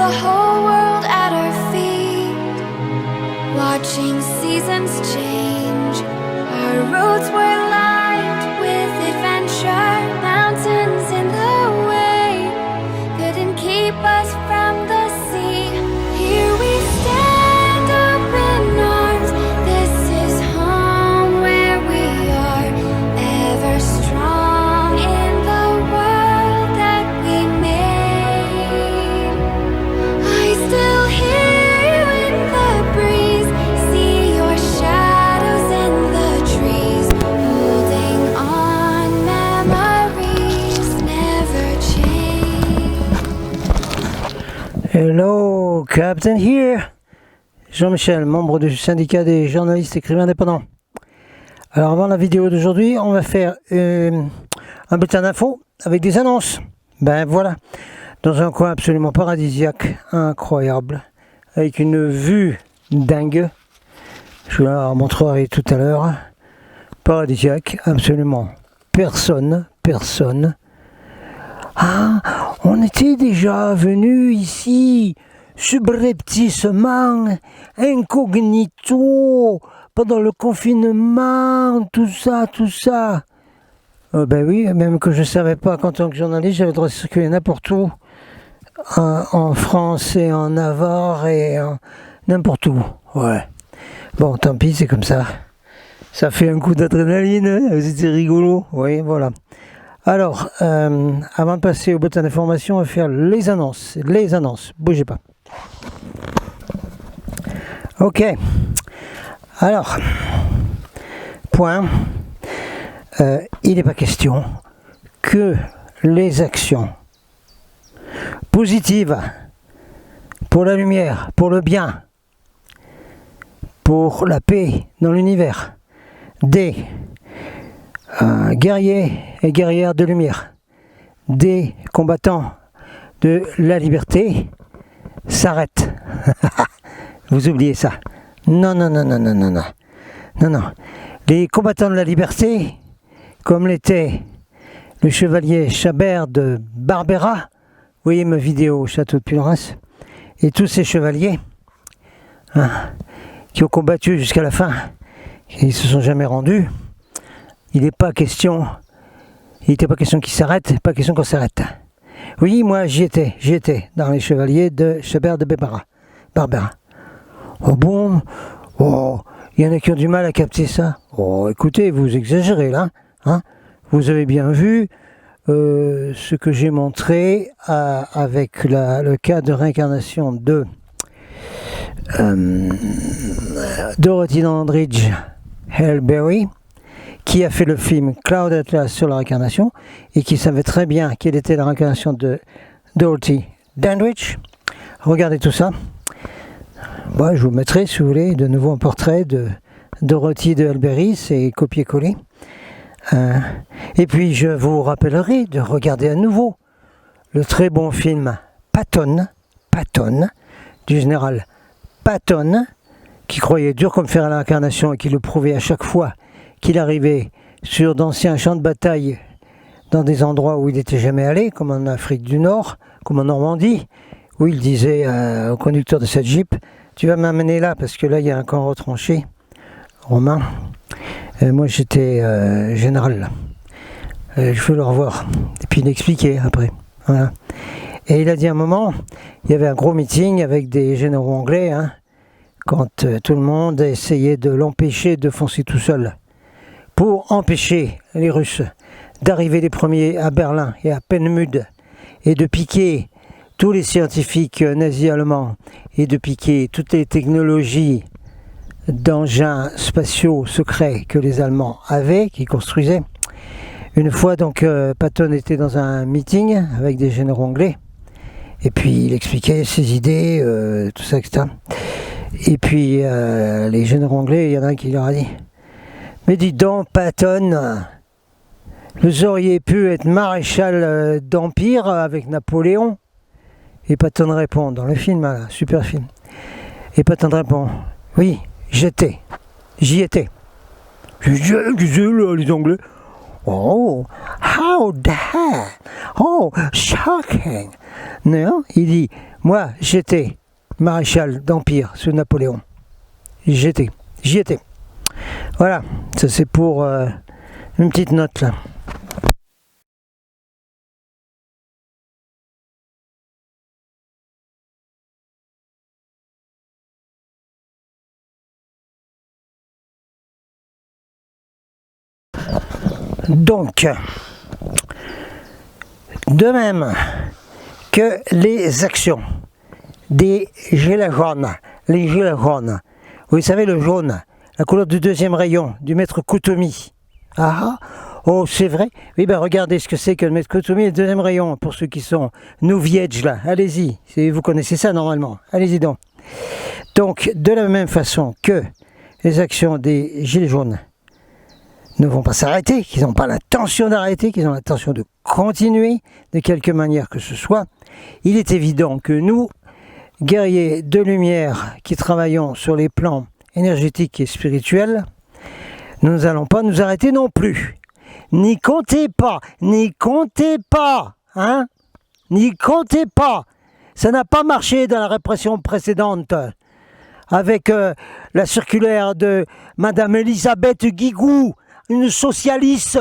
the whole world at our feet, watching seasons change. Our roads were lined with adventure, mountains in the way couldn't keep us from the sea. Here we stand, open arms. This is home where we are, ever strong in the world that we made. I still hear you in the breeze, see your shadows in the trees, holding on, memories never change. Hello, Captain here. Jean-Michel, membre du syndicat des journalistes écrivains indépendants. Alors avant la vidéo d'aujourd'hui, on va faire un bulletin d'infos avec des annonces. Ben voilà, dans un coin absolument paradisiaque, incroyable, avec une vue dingue. Je vous la montrerai tout à l'heure. Paradisiaque, absolument personne. Ah, on était déjà venu ici, subrepticement, incognito, pendant le confinement, tout ça. Ben oui, même que je ne savais pas qu'en tant que journaliste, j'avais le droit de circuler n'importe où, en France et en Navarre et n'importe où. Ouais. Bon, tant pis, c'est comme ça. Ça fait un coup d'adrénaline, hein, c'était rigolo. Oui, voilà. Alors, avant de passer au bulletin d'information, on va faire les annonces. Bougez pas. Ok. Alors, point. Il n'est pas question que les actions positives pour la lumière, pour le bien, pour la paix dans l'univers, des guerriers et guerrières de lumière, des combattants de la liberté s'arrêtent. Vous oubliez ça. Non. Les combattants de la liberté, comme l'était le chevalier Chabert de Barbera, vous voyez ma vidéo au château de Puylaurens, et tous ces chevaliers qui ont combattu jusqu'à la fin, et ils ne se sont jamais rendus. Il n'était pas question qu'ils s'arrêtent, pas question qu'on s'arrête. Oui, moi j'y étais dans les chevaliers de Chabert de Barbera. Oh bon, il y en a qui ont du mal à capter ça. Oh, écoutez, vous exagérez là, hein. Vous avez bien vu ce que j'ai montré avec le cas de réincarnation de Dorothy Dandridge Haleberry, qui a fait le film Cloud Atlas sur la réincarnation et qui savait très bien quelle était la réincarnation de Dorothy Dandridge. Regardez tout ça. Bon, je vous mettrai, si vous voulez, de nouveau un portrait de Dorothy de Haleberry, c'est copier-coller. Et puis je vous rappellerai de regarder à nouveau le très bon film Patton, du général Patton, qui croyait dur comme fer à l'incarnation et qui le prouvait à chaque fois qu'il arrivait sur d'anciens champs de bataille dans des endroits où il n'était jamais allé, comme en Afrique du Nord, comme en Normandie, où il disait au conducteur de cette Jeep, tu vas m'amener là parce que là il y a un camp retranché romain. Moi j'étais général là. Je veux le revoir et puis l'expliquer après. Voilà. Et il a dit à un moment, il y avait un gros meeting avec des généraux anglais, quand tout le monde essayait de l'empêcher de foncer tout seul, pour empêcher les Russes d'arriver les premiers à Berlin et à Peenemünde et de piquer tous les scientifiques nazis allemands et de piquer toutes les technologies d'engins spatiaux secrets que les Allemands avaient, qu'ils construisaient. Une fois donc Patton était dans un meeting avec des généraux anglais et puis il expliquait ses idées, tout ça, etc. Et puis les généraux anglais, il y en a un qui leur a dit « Mais dis donc Patton, vous auriez pu être maréchal d'Empire avec Napoléon ?» Et Patton répond, dans le film, là, super film, et Patton répond « Oui, j'y étais. » Je dis « les Anglais. » Oh, how that? Oh, shocking. Non, il dit, Moi, j'étais maréchal d'Empire sous Napoléon. J'y étais. Voilà, ça c'est pour une petite note là. Donc, de même que les actions des gilets jaunes, les gilets jaunes, vous savez le jaune, la couleur du deuxième rayon, du maître Koutoumi. Ah, oh c'est vrai. Oui ben regardez ce que c'est que le maître Koutoumi, le deuxième rayon, pour ceux qui sont nouvièges là, allez-y, vous connaissez ça normalement, allez-y donc. Donc, de la même façon que les actions des gilets jaunes ne vont pas s'arrêter, qu'ils n'ont pas l'intention d'arrêter, qu'ils ont l'intention de continuer de quelque manière que ce soit, il est évident que nous, guerriers de lumière qui travaillons sur les plans énergétiques et spirituels, nous n'allons pas nous arrêter non plus. N'y comptez pas, hein, n'y comptez pas. Ça n'a pas marché dans la répression précédente avec la circulaire de Madame Elisabeth Guigou, une socialiste,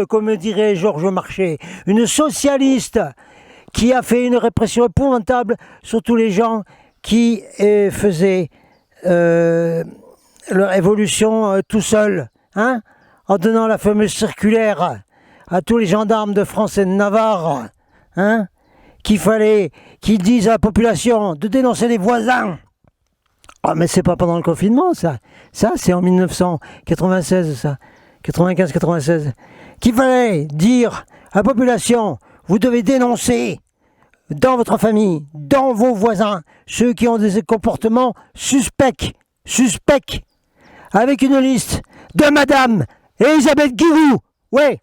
comme dirait Georges Marchais, une socialiste qui a fait une répression épouvantable sur tous les gens qui faisaient leur évolution tout seuls, hein, en donnant la fameuse circulaire à tous les gendarmes de France et de Navarre, hein, qu'il fallait qu'ils disent à la population de dénoncer les voisins. Ah, mais c'est pas pendant le confinement, ça. Ça, c'est en 1996, ça. 95-96. Qu'il fallait dire à la population, vous devez dénoncer dans votre famille, dans vos voisins, ceux qui ont des comportements suspects, avec une liste de Madame Elisabeth Guigou. Ouais.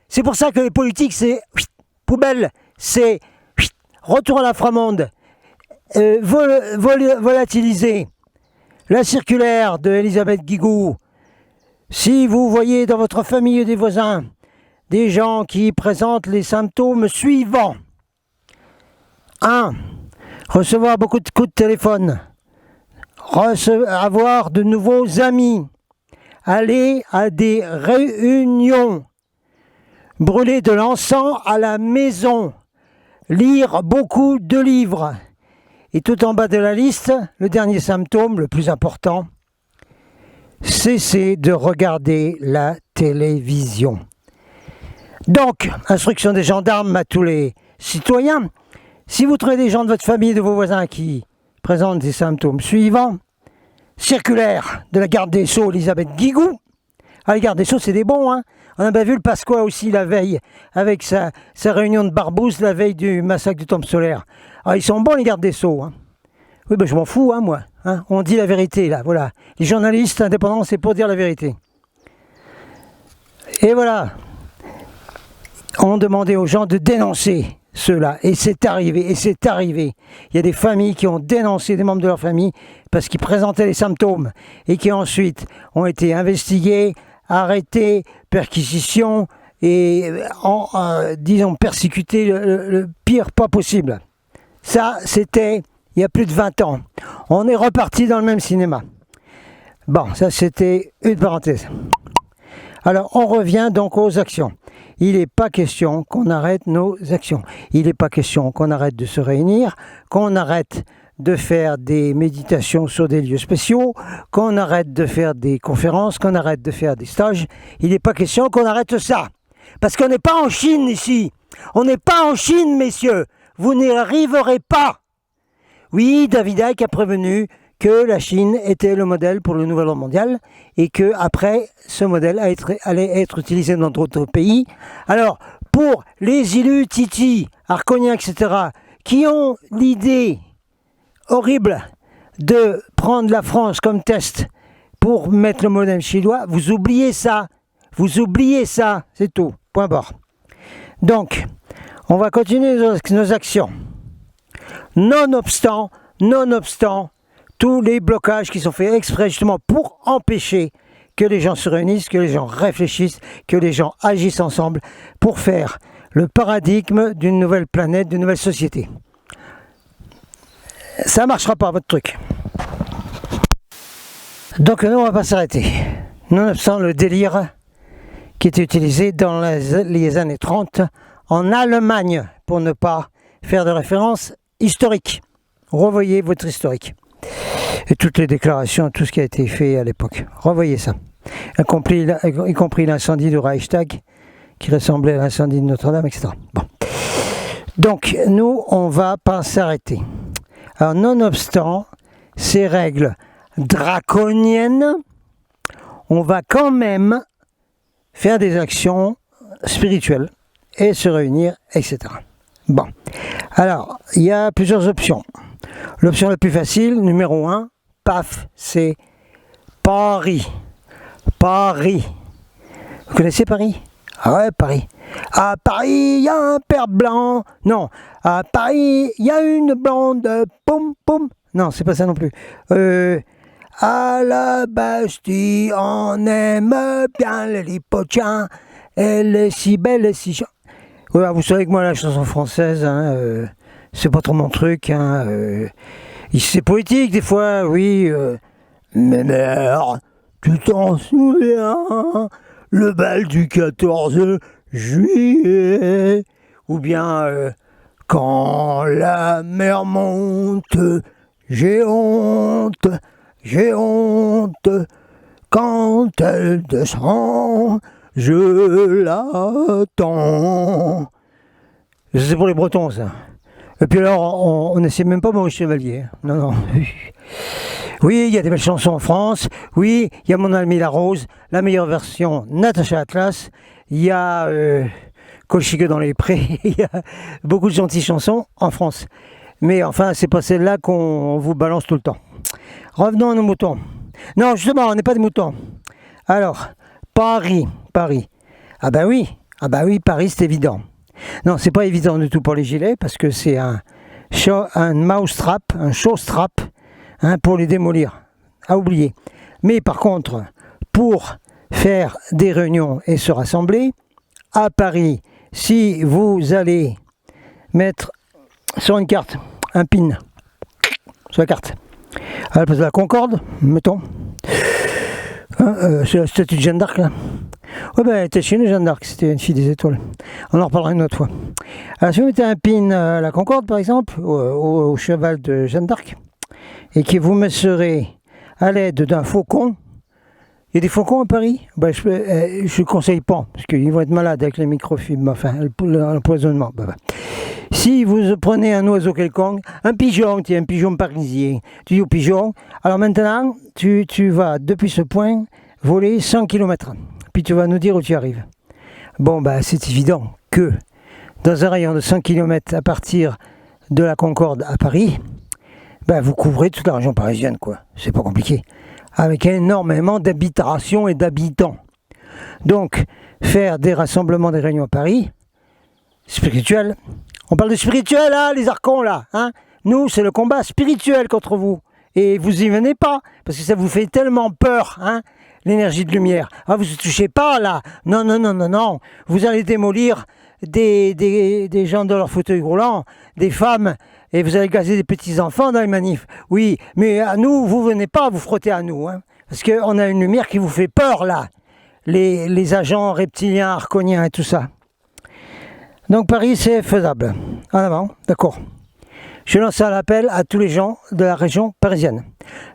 C'est pour ça que les politiques, c'est poubelle, c'est retour à l'inframonde, volatiliser la circulaire de Elisabeth Guigou. Si vous voyez dans votre famille et des voisins des gens qui présentent les symptômes suivants. 1. Recevoir beaucoup de coups de téléphone. Avoir de nouveaux amis. Aller à des réunions. Brûler de l'encens à la maison. Lire beaucoup de livres. Et tout en bas de la liste, le dernier symptôme, le plus important, cessez de regarder la télévision. Donc, instruction des gendarmes à tous les citoyens, si vous trouvez des gens de votre famille, de vos voisins qui présentent des symptômes suivants, circulaire de la garde des Sceaux, Elisabeth Guigou. Ah, les gardes des Sceaux, c'est des bons, hein. On a bien vu le Pasqua aussi la veille, avec sa réunion de Barbouze, la veille du massacre du Temple solaire. Ah, ils sont bons, les gardes des Sceaux, hein. Oui, ben je m'en fous, hein, moi. Hein. On dit la vérité, là, voilà. Les journalistes indépendants, c'est pour dire la vérité. Et voilà. On demandait aux gens de dénoncer ceux-là. Et c'est arrivé, Il y a des familles qui ont dénoncé des membres de leur famille parce qu'ils présentaient les symptômes et qui ensuite ont été investigués, arrêtés, perquisitions et, disons, persécutés le pire pas possible. Ça, c'était il y a plus de 20 ans. On est reparti dans le même cinéma. Bon, ça c'était une parenthèse. Alors, on revient donc aux actions. Il n'est pas question qu'on arrête nos actions. Il n'est pas question qu'on arrête de se réunir, qu'on arrête de faire des méditations sur des lieux spéciaux, qu'on arrête de faire des conférences, qu'on arrête de faire des stages. Il n'est pas question qu'on arrête ça. Parce qu'on n'est pas en Chine ici. On n'est pas en Chine, messieurs. Vous n'y arriverez pas. Oui, David Icke a prévenu que la Chine était le modèle pour le nouvel ordre mondial et que après ce modèle allait être utilisé dans d'autres pays. Alors, pour les élus Titi, Arconia, etc., qui ont l'idée horrible de prendre la France comme test pour mettre le modèle chinois, vous oubliez ça, c'est tout, point barre. Donc, on va continuer nos actions. Nonobstant tous les blocages qui sont faits exprès justement pour empêcher que les gens se réunissent, que les gens réfléchissent, que les gens agissent ensemble pour faire le paradigme d'une nouvelle planète, d'une nouvelle société. ça ne marchera pas votre truc. Donc nous, on ne va pas s'arrêter. Nonobstant le délire qui était utilisé dans les années 30 en Allemagne, pour ne pas faire de référence historique. Revoyez votre historique. Et toutes les déclarations, tout ce qui a été fait à l'époque. Revoyez ça. Y compris l'incendie du Reichstag, qui ressemblait à l'incendie de Notre-Dame, etc. Bon. Donc, nous, on ne va pas s'arrêter. Alors, nonobstant ces règles draconiennes, on va quand même faire des actions spirituelles et se réunir, etc. Bon. Alors, il y a plusieurs options. L'option la plus facile, numéro 1, paf, c'est Paris. Paris. Vous connaissez Paris? Ah ouais, Paris. À Paris, il y a un père blanc. Non. À Paris, il y a une blonde. Poum, poum. Non, c'est pas ça non plus. À la Bastille, on aime bien les lipotins. Elle est si belle et si chante. Ouais, vous savez que moi, la chanson française, hein, c'est pas trop mon truc. Hein, c'est poétique des fois, oui. Mais merde, tu t'en souviens? Le bal du 14 juillet. Ou bien, quand la mer monte, j'ai honte. J'ai honte. Quand elle descend, je l'attends. C'est pour les Bretons, ça. Et puis alors, on n'essaie même pas Maurice Chevalier. Non, non. Oui, il y a des belles chansons en France. Oui, il y a Mon ami la rose, la meilleure version, Natacha Atlas. Il y a Colchique dans les prés. Il y a beaucoup de gentilles chansons en France. Mais enfin, c'est pas celle-là qu'on vous balance tout le temps. Revenons à nos moutons. Non, justement, on n'est pas des moutons. Alors, Paris. Ah bah oui, Paris, c'est évident. Non, c'est pas évident du tout pour les gilets, parce que c'est un mousetrap, un showstrap, hein, pour les démolir. À oublier. Mais par contre, pour faire des réunions et se rassembler, à Paris, si vous allez mettre sur une carte un pin, sur la carte, à la place de la Concorde, mettons, c'est la statue de Jeanne d'Arc là. Ouais, ben, elle était chez nous, Jeanne d'Arc, c'était une fille des étoiles. On en reparlera une autre fois. Alors, si vous mettez un pin à la Concorde, par exemple, au cheval de Jeanne d'Arc, et que vous me à l'aide d'un faucon, il y a des faucons à Paris? Ben, je ne conseille pas, parce qu'ils vont être malades avec les microfibres, enfin, l'empoisonnement. Ben. Si vous prenez un oiseau quelconque, un pigeon parisien, tu dis au pigeon, alors maintenant, tu vas depuis ce point voler 100 km. Puis tu vas nous dire où tu arrives. Bon, bah, c'est évident que dans un rayon de 100 km à partir de la Concorde à Paris, bah, vous couvrez toute la région parisienne, quoi. C'est pas compliqué. Avec énormément d'habitations et d'habitants. Donc, faire des rassemblements, des réunions à Paris, spirituel. On parle de spirituel, hein, les archons, là. Hein. Nous, c'est le combat spirituel contre vous. Et vous y venez pas, parce que ça vous fait tellement peur, hein. L'énergie de lumière. Ah, vous ne touchez pas là. Non. Vous allez démolir des gens dans leur fauteuil roulant, des femmes, et vous allez gazer des petits-enfants dans les manifs. Oui, mais à nous, vous venez pas vous frotter à nous. Hein, parce qu'on a une lumière qui vous fait peur là. Les agents reptiliens, arconiens et tout ça. Donc Paris, c'est faisable. En avant, d'accord. Je lance un appel à tous les gens de la région parisienne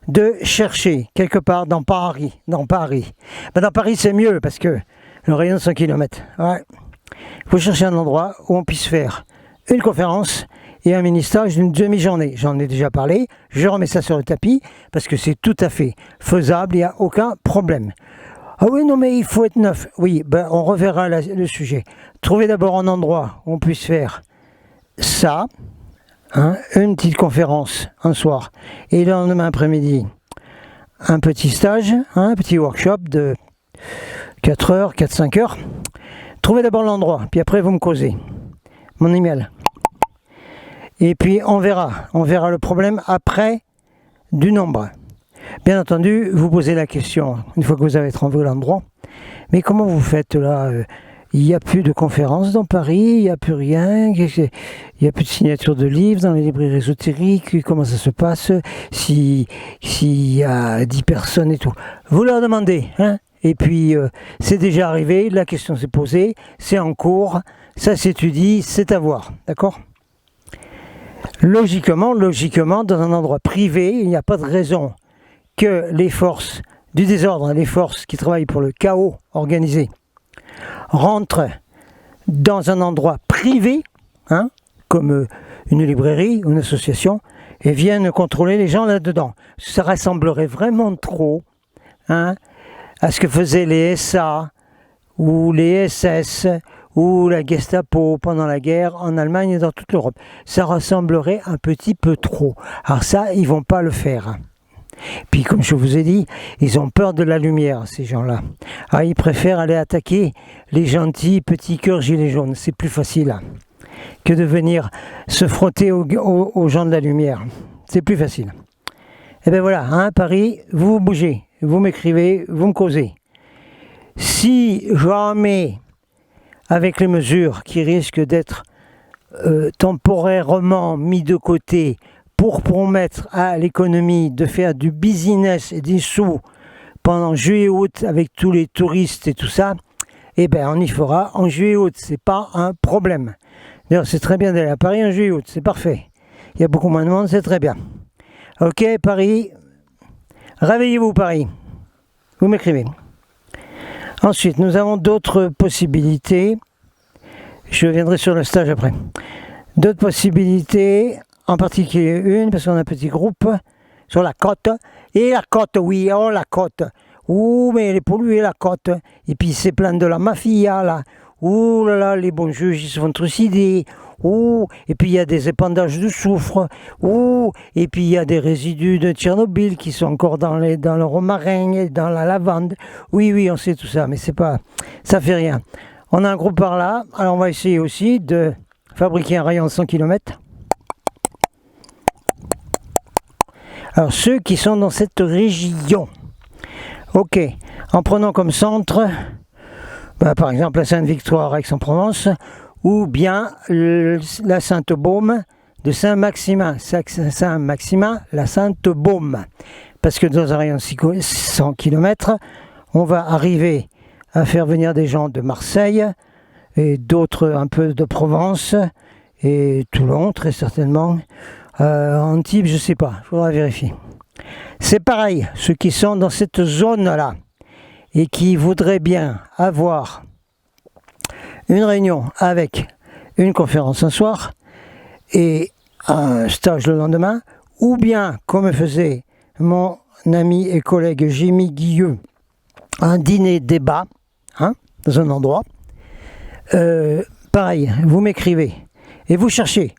de chercher quelque part dans Paris. Ben, dans Paris, c'est mieux parce que le rayon de 100 km. Ouais. Il faut chercher un endroit où on puisse faire une conférence et un mini-stage d'une demi-journée. J'en ai déjà parlé, je remets ça sur le tapis parce que c'est tout à fait faisable, il n'y a aucun problème. Ah oui, non, mais il faut être neuf. Oui, ben, on reverra le sujet. Trouvez d'abord un endroit où on puisse faire ça. Hein, une petite conférence un soir et le lendemain après-midi un petit stage, hein, un petit workshop de 4 heures, 4-5 heures. Trouvez d'abord l'endroit, puis après vous me causez mon email. Et puis on verra le problème après du nombre. Bien entendu, vous posez la question, une fois que vous avez trouvé l'endroit, mais comment vous faites là il n'y a plus de conférences dans Paris, il n'y a plus rien, il n'y a plus de signature de livres dans les librairies ésotériques, comment ça se passe, s'il y a 10 personnes et tout. Vous leur demandez, hein, et puis c'est déjà arrivé, la question s'est posée, c'est en cours, ça s'étudie, c'est à voir, d'accord ? Logiquement, dans un endroit privé, il n'y a pas de raison que les forces du désordre, les forces qui travaillent pour le chaos organisé, rentrent dans un endroit privé, hein, comme une librairie ou une association, et viennent contrôler les gens là-dedans. Ça ressemblerait vraiment trop, hein, à ce que faisaient les SA ou les SS ou la Gestapo pendant la guerre en Allemagne et dans toute l'Europe. Ça ressemblerait un petit peu trop. Alors ça, ils vont pas le faire. Puis comme je vous ai dit, ils ont peur de la lumière, ces gens-là. Alors ils préfèrent aller attaquer les gentils petits cœurs gilets jaunes. C'est plus facile que de venir se frotter aux gens de la lumière. C'est plus facile. Et bien voilà, hein, Paris, vous bougez, vous m'écrivez, vous me causez. Si jamais, avec les mesures qui risquent d'être temporairement mis de côté pour permettre à l'économie de faire du business et des sous pendant juillet-août avec tous les touristes et tout ça, eh bien on y fera en juillet-août, c'est pas un problème. D'ailleurs c'est très bien d'aller à Paris en juillet-août, c'est parfait. Il y a beaucoup moins de monde, c'est très bien. Ok Paris, réveillez-vous Paris, vous m'écrivez. Ensuite nous avons d'autres possibilités, je reviendrai sur le stage après. D'autres possibilités, en particulier une, parce qu'on a un petit groupe sur la côte. Et la côte, oui, oh la côte. Ouh, mais elle est polluée la côte. Et puis c'est plein de la mafia là. Ouh là là, les bons juges ils se font trucider. Ouh, et puis il y a des épandages de soufre. Ouh, et puis il y a des résidus de Tchernobyl qui sont encore dans le romarin et dans la lavande. Oui, oui, on sait tout ça, mais c'est pas, ça fait rien. On a un groupe par là, alors on va essayer aussi de fabriquer un rayon de 100 km. Alors ceux qui sont dans cette région, ok, en prenant comme centre, par exemple la Sainte-Victoire, Aix-en-Provence, ou bien la Sainte-Baume de Saint-Maximin, Saint-Maximin, la Sainte-Baume. Parce que dans un rayon de 100 km, on va arriver à faire venir des gens de Marseille et d'autres un peu de Provence et Toulon très certainement. Antibes, je ne sais pas, il faudra vérifier. C'est pareil, ceux qui sont dans cette zone-là et qui voudraient bien avoir une réunion avec une conférence un soir et un stage le lendemain, ou bien, comme faisait mon ami et collègue Jimmy Guilleux, un dîner-débat, hein, dans un endroit, pareil, vous m'écrivez et vous cherchez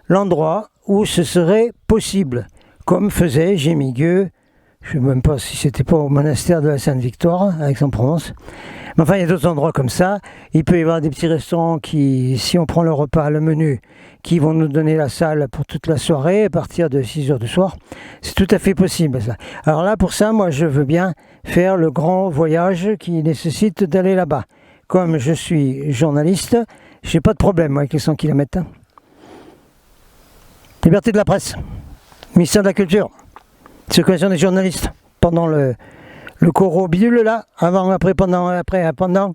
l'endroit où ce serait possible, comme faisait Jimmy Guilleux, je ne sais même pas si c'était pas au monastère de la Sainte-Victoire, à Aix-en-Provence. Mais enfin, il y a d'autres endroits comme ça. Il peut y avoir des petits restaurants qui, si on prend le repas, le menu, qui vont nous donner la salle pour toute la soirée, à partir de 6h du soir. C'est tout à fait possible, ça. Alors là, pour ça, moi, je veux bien faire le grand voyage qui nécessite d'aller là-bas. Comme je suis journaliste, je n'ai pas de problème avec les 100 km. Liberté de la presse, ministère de la Culture, circulation des journalistes, pendant le coro bidule là, avant, après, pendant,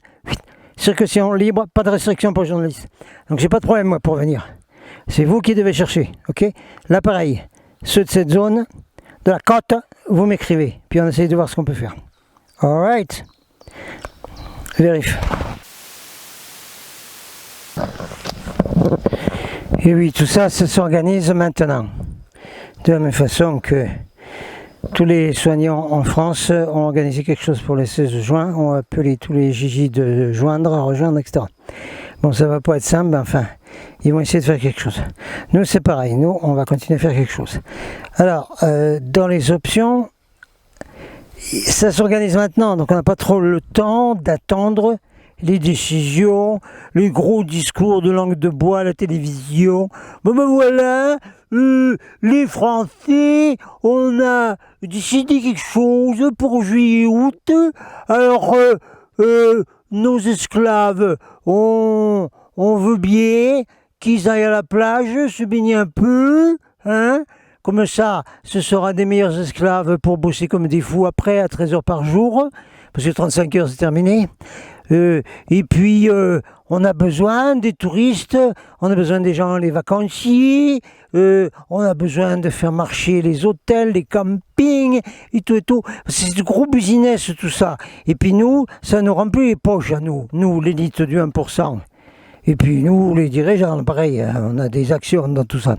circulation libre, pas de restriction pour les journalistes. Donc j'ai pas de problème moi pour venir. C'est vous qui devez chercher, ok? Là pareil, ceux de cette zone, de la côte, vous m'écrivez, puis on essaye de voir ce qu'on peut faire. Alright, vérifie. Et oui, tout ça, ça s'organise maintenant. De la même façon que tous les soignants en France ont organisé quelque chose pour le 16 juin, ont appelé tous les Gigi de rejoindre, etc. Bon, ça va pas être simple, mais enfin, ils vont essayer de faire quelque chose. Nous, c'est pareil, nous, on va continuer à faire quelque chose. Alors, dans les options, ça s'organise maintenant, donc on n'a pas trop le temps d'attendre les décisions, les gros discours de langue de bois à la télévision. Ben voilà, les Français, on a décidé quelque chose pour juillet-août. Alors, nos esclaves, on veut bien qu'ils aillent à la plage, se baigner un peu, hein. Comme ça, ce sera des meilleurs esclaves pour bosser comme des fous après à 13 heures par jour, parce que 35 heures c'est terminé. Et puis, on a besoin des touristes, on a besoin des gens, les vacanciers, on a besoin de faire marcher les hôtels, les campings, et tout et tout. C'est du gros business tout ça. Et puis nous, ça nous remplit les poches à nous l'élite du 1%. Et puis nous, les dirigeants, pareil, on a des actions dans tout ça.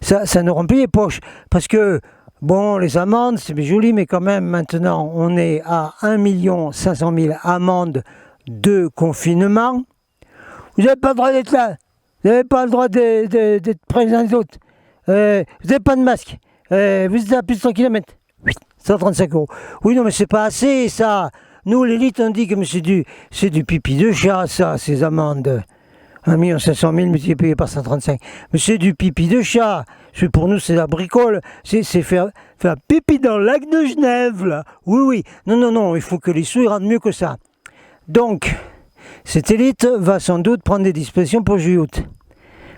Ça nous remplit les poches. Parce que, bon, les amendes, c'est joli, mais quand même, maintenant, on est à 1 500 000 amendes de confinement. Vous n'avez pas le droit d'être là. Vous n'avez pas le droit d'être présent des autres. Vous n'avez pas de masque. Vous êtes à plus de 100 km. 135 €. Oui, non, mais c'est pas assez, ça. Nous, l'élite, on dit que c'est du pipi de chat, ça, ces amendes. 1 500 000 multiplié par 135. Mais c'est du pipi de chat. Pour nous, c'est la bricole. C'est faire pipi dans le lac de Genève, là. Oui. Non, il faut que les sous ils rendent mieux que ça. Donc, cette élite va sans doute prendre des dispositions pour juillet août.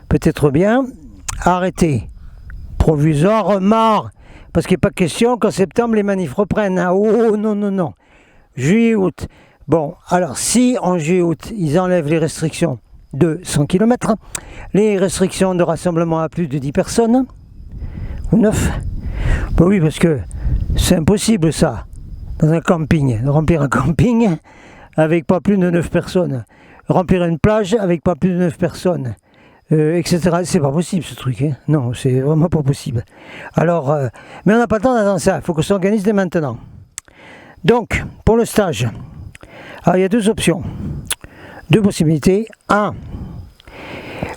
Peut-être bien arrêter provisoirement, parce qu'il n'est pas question qu'en septembre les manifs reprennent. Ah, oh, non. Juillet août. Bon, alors si en juillet août ils enlèvent les restrictions de 100 km, les restrictions de rassemblement à plus de 10 personnes, ou 9, ben oui, parce que c'est impossible ça, dans un camping, de remplir un camping avec pas plus de 9 personnes, remplir une plage avec pas plus de 9 personnes, etc. C'est pas possible ce truc, hein. Non, c'est vraiment pas possible. Alors, mais on n'a pas le temps d'attendre ça, il faut qu'on s'organise dès maintenant. Donc, pour le stage, alors, il y a deux options. Deux possibilités. 1.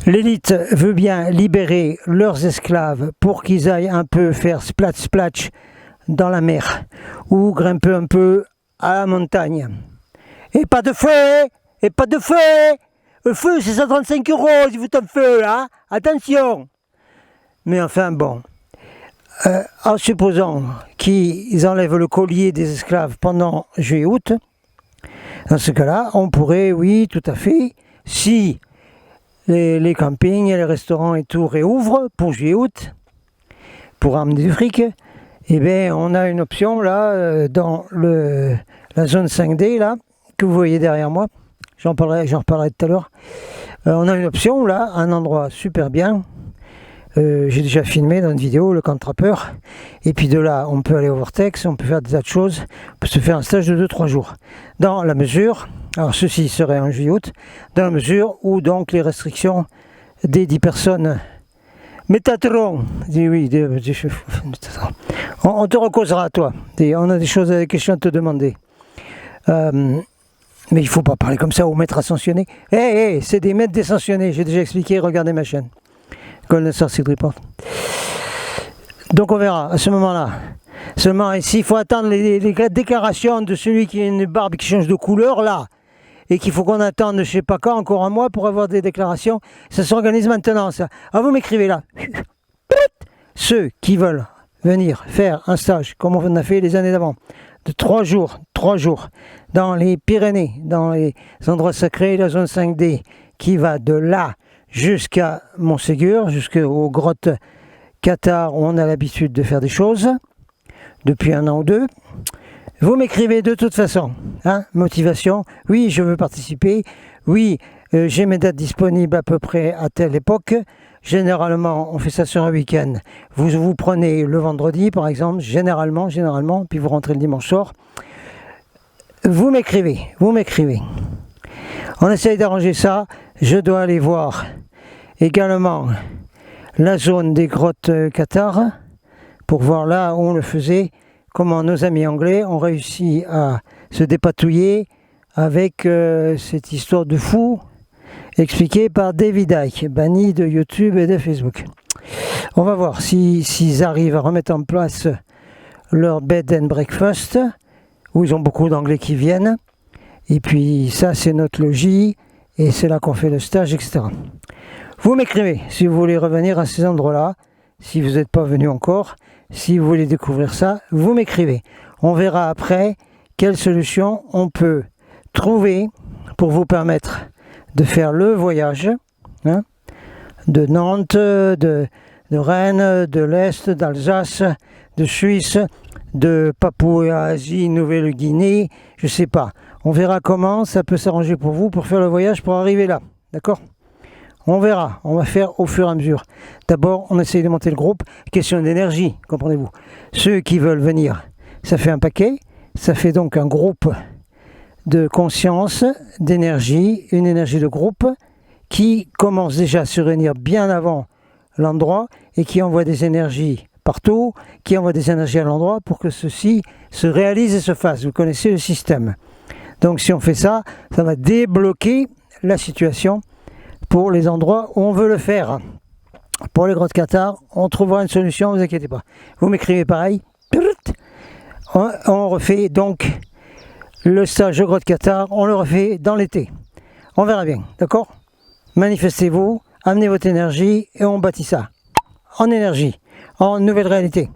L'élite veut bien libérer leurs esclaves pour qu'ils aillent un peu faire splatch dans la mer ou grimper un peu à la montagne. Et pas de feu. Le feu, c'est 135 € si vous êtes en feu, là. Attention. Mais enfin, bon. En supposant qu'ils enlèvent le collier des esclaves pendant juillet-août, dans ce cas-là, on pourrait, oui, tout à fait, si les campings et les restaurants et tout réouvrent pour juillet-août, pour ramener du fric, eh bien, on a une option là, dans la zone 5D, là, que vous voyez derrière moi. J'en reparlerai tout à l'heure. On a une option là, un endroit super bien. J'ai déjà filmé dans une vidéo le camp de trappeurs. Et puis de là, on peut aller au Vortex, on peut faire des tas de choses. On peut se faire un stage de 2-3 jours. Dans la mesure, alors ceci serait en juillet-août, dans la mesure où donc les restrictions des 10 personnes. Métatron, oui, on te recausera toi. On a des choses, des questions à te demander. Mais il ne faut pas parler comme ça aux maîtres ascensionnés. C'est des maîtres descensionnés, j'ai déjà expliqué, regardez ma chaîne. Golden Star Seed Report. Donc on verra à ce moment-là. Seulement ici, il faut attendre les déclarations de celui qui a une barbe qui change de couleur là. Et qu'il faut qu'on attende, je ne sais pas quand, encore un mois pour avoir des déclarations. Ça s'organise maintenant, ça. Ah, vous m'écrivez là. Ceux qui veulent venir faire un stage, comme on a fait les années d'avant, de 3 jours, dans les Pyrénées, dans les endroits sacrés, la zone 5D, qui va de là jusqu'à Montségur, jusqu'aux grottes Qatar où on a l'habitude de faire des choses, depuis 1 an ou 2. Vous m'écrivez de toute façon, hein, motivation, oui je veux participer, oui j'ai mes dates disponibles à peu près à telle époque, généralement on fait ça sur un week-end, vous prenez le vendredi par exemple, généralement, puis vous rentrez le dimanche soir, vous m'écrivez, on essaye d'arranger ça, je dois aller voir également la zone des grottes Qatar, pour voir là où on le faisait, comment nos amis anglais ont réussi à se dépatouiller avec cette histoire de fou expliquée par David Icke, banni de YouTube et de Facebook. On va voir s'ils arrivent à remettre en place leur bed and breakfast, où ils ont beaucoup d'anglais qui viennent, et puis ça c'est notre logis, et c'est là qu'on fait le stage, etc. Vous m'écrivez si vous voulez revenir à ces endroits-là, si vous n'êtes pas venu encore, si vous voulez découvrir ça, vous m'écrivez. On verra après quelle solution on peut trouver pour vous permettre de faire le voyage, hein, de Nantes, de Rennes, de l'Est, d'Alsace, de Suisse, de Papouasie, Nouvelle-Guinée, je ne sais pas. On verra comment ça peut s'arranger pour vous pour faire le voyage pour arriver là, d'accord? On verra, on va faire au fur et à mesure. D'abord, on essaye de monter le groupe. Question d'énergie, comprenez-vous. Ceux qui veulent venir, ça fait un paquet, ça fait donc un groupe de conscience, d'énergie, une énergie de groupe qui commence déjà à se réunir bien avant l'endroit et qui envoie des énergies partout, qui envoie des énergies à l'endroit pour que ceci se réalise et se fasse. Vous connaissez le système. Donc si on fait ça, ça va débloquer la situation pour les endroits où on veut le faire. Pour les grottes cathares, on trouvera une solution, ne vous inquiétez pas. Vous m'écrivez pareil. On refait donc le stage de grotte cathare, on le refait dans l'été. On verra bien, d'accord? Manifestez-vous, amenez votre énergie et on bâtit ça. En énergie, en nouvelle réalité.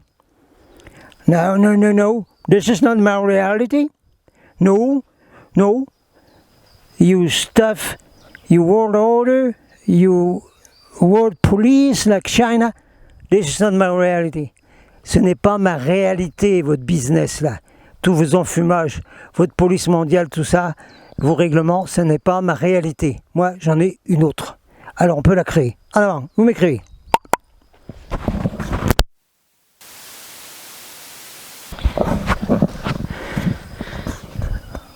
No, no, no, no. This is not my reality. No, no. You stuff, you world order, you world police like China. This is not my reality. Ce n'est pas ma réalité, votre business là. Tous vos enfumages, votre police mondiale, tout ça, vos règlements, ce n'est pas ma réalité. Moi, j'en ai une autre. Alors, on peut la créer. En avant, vous m'écrivez.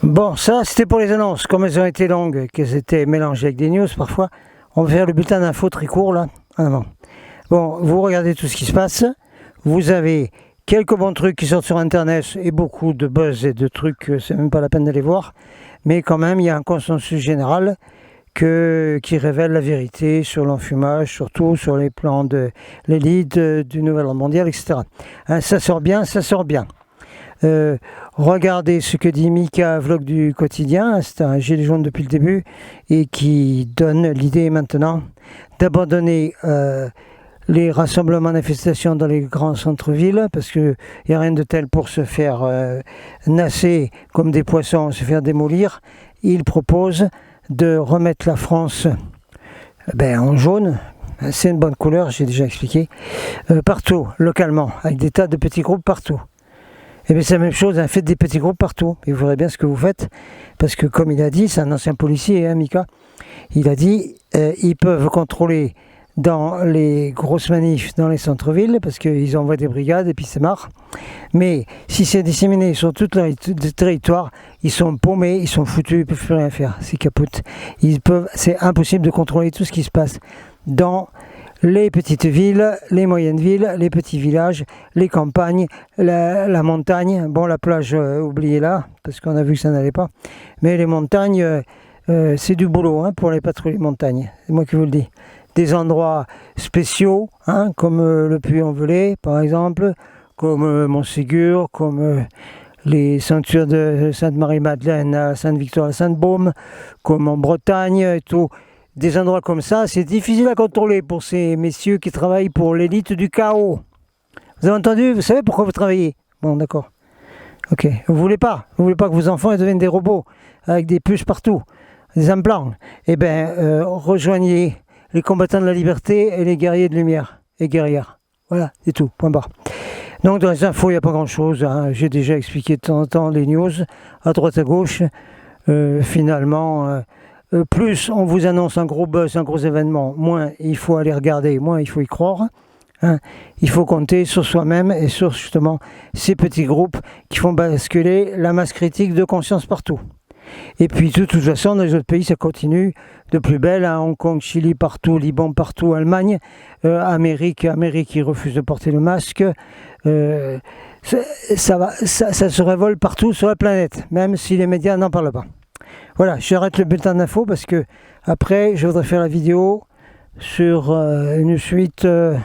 Bon, ça, c'était pour les annonces. Comme elles ont été longues, qu'elles étaient mélangées avec des news parfois, on va faire le bulletin d'info très court, là, en avant. Bon, vous regardez tout ce qui se passe. Vous avez quelques bons trucs qui sortent sur Internet et beaucoup de buzz et de trucs, c'est même pas la peine d'aller voir. Mais quand même, il y a un consensus général qui révèle la vérité sur l'enfumage, surtout sur les plans de l'élite, du nouvel ordre mondial, etc. Hein, ça sort bien, ça sort bien. Regardez ce que dit Mika, vlog du quotidien, c'est un gilet jaune depuis le début, et qui donne l'idée maintenant d'abandonner les rassemblements, manifestations dans les grands centres-villes, parce qu'il n'y a rien de tel pour se faire nasser comme des poissons, se faire démolir. Il propose de remettre la France en jaune, c'est une bonne couleur, j'ai déjà expliqué, partout, localement, avec des tas de petits groupes partout. Et bien c'est la même chose, hein, faites des petits groupes partout, et vous verrez bien ce que vous faites, parce que comme il a dit, c'est un ancien policier, hein, Mika, il a dit, ils peuvent contrôler dans les grosses manifs dans les centres-villes, parce qu'ils envoient des brigades et puis c'est marre. Mais si c'est disséminé sur tout le territoire, ils sont paumés, ils sont foutus, ils ne peuvent plus rien faire, c'est capote. C'est impossible de contrôler tout ce qui se passe dans les petites villes, les moyennes villes, les petits villages, les campagnes, la montagne. Bon, la plage, oubliez-la, parce qu'on a vu que ça n'allait pas. Mais les montagnes, c'est du boulot hein, pour les patrouilles montagnes, c'est moi qui vous le dis. Des endroits spéciaux, hein, comme le Puy-en-Velay, par exemple, comme Montségur, comme les ceintures de Sainte-Marie-Madeleine à Sainte-Victoire à Sainte-Baume, comme en Bretagne et tout. Des endroits comme ça, c'est difficile à contrôler pour ces messieurs qui travaillent pour l'élite du chaos. Vous avez entendu? Vous savez pourquoi vous travaillez? Bon, d'accord. Ok. Vous voulez pas que vos enfants deviennent des robots avec des puces partout, des implants. Eh bien, rejoignez les combattants de la liberté et les guerriers de lumière et guerrières. Voilà, c'est tout, point barre. Donc dans les infos, il n'y a pas grand-chose. Hein. J'ai déjà expliqué de temps en temps les news, à droite à gauche. Finalement, plus on vous annonce un gros buzz, un gros événement, moins il faut aller regarder, moins il faut y croire. Hein. Il faut compter sur soi-même et sur justement ces petits groupes qui font basculer la masse critique de conscience partout. Et puis de toute façon, dans les autres pays, ça continue de plus belle, hein, Hong Kong, Chili, partout, Liban, partout, Allemagne, Amérique qui refuse de porter le masque. Ça se révolte partout sur la planète, même si les médias n'en parlent pas. Voilà, j'arrête le bulletin d'info parce que après, je voudrais faire la vidéo sur une suite de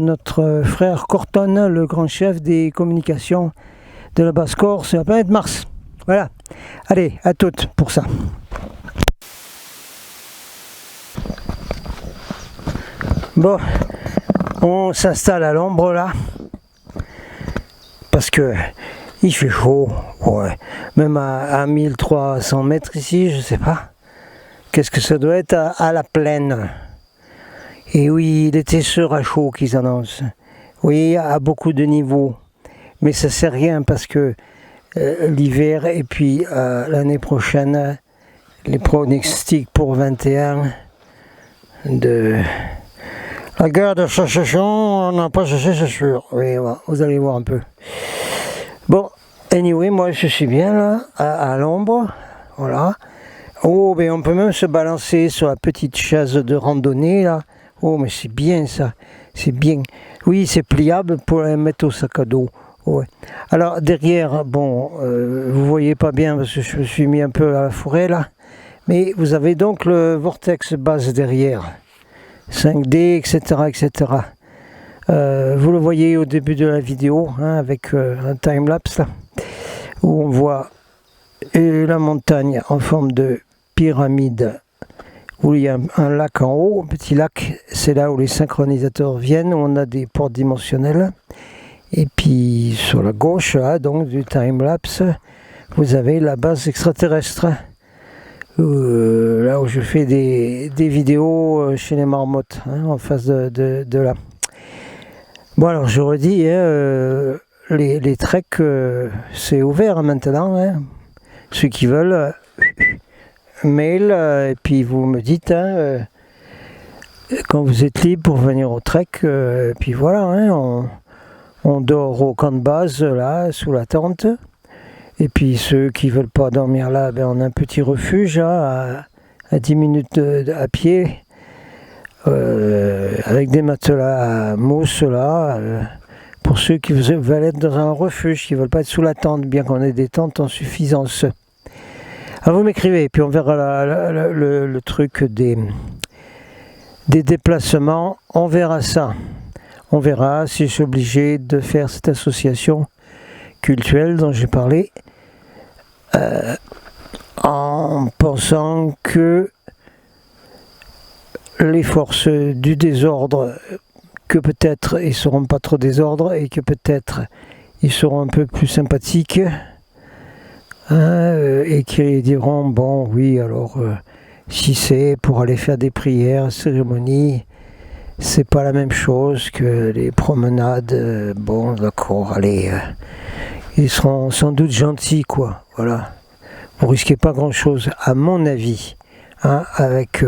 notre frère Corton, le grand chef des communications de la Basse-Corse sur la planète Mars. Voilà, allez, à toutes pour ça. Bon, on s'installe à l'ombre là, parce que Il fait chaud, ouais. Même à 1300 mètres ici, je sais pas. Qu'est-ce que ça doit être à la plaine. Et oui, l'été sera chaud qu'ils annoncent. Oui, à beaucoup de niveaux. Mais ça sert à rien parce que l'hiver et puis l'année prochaine, les pronostics pour 21 de la guerre de sécession, on n'a pas cessé, c'est sûr. Oui, vous allez voir un peu. Bon, anyway, moi je suis bien là, à l'ombre. Voilà. Oh, mais on peut même se balancer sur la petite chaise de randonnée là. Oh, mais c'est bien ça. C'est bien. Oui, c'est pliable pour la mettre au sac à dos. Ouais. Alors derrière, bon, vous voyez pas bien parce que je me suis mis un peu à la forêt là. Mais vous avez donc le vortex base derrière. 5D, etc. etc. Vous le voyez au début de la vidéo, hein, avec un time-lapse là, où on voit la montagne en forme de pyramide, où il y a un lac en haut, un petit lac, c'est là où les synchronisateurs viennent, où on a des portes dimensionnelles. Et puis sur la gauche, là, donc du time-lapse, vous avez la base extraterrestre. Là où je fais des vidéos chez les marmottes, hein, en face de là. Bon, alors je redis, les treks, c'est ouvert maintenant. Hein. Ceux qui veulent, mail, et puis vous me dites quand vous êtes libre pour venir au trek. Et puis voilà, hein, on dort au camp de base, là, sous la tente. Et puis ceux qui ne veulent pas dormir là, ben on a un petit refuge là, à 10 minutes à pied, avec des matelas à mousse là, pour ceux qui veulent être dans un refuge, qui ne veulent pas être sous la tente, bien qu'on ait des tentes en suffisance. Alors vous m'écrivez, puis on verra le truc des déplacements, on verra ça. On verra si je suis obligé de faire cette association culturelle dont j'ai parlé, en pensant que les forces du désordre, que peut-être ils ne seront pas trop désordres et que peut-être ils seront un peu plus sympathiques, hein, et qui diront bon oui alors si c'est pour aller faire des prières, cérémonies, c'est pas la même chose que les promenades, bon d'accord, allez, ils seront sans doute gentils quoi, voilà. Vous risquez pas grand chose à mon avis, hein, avec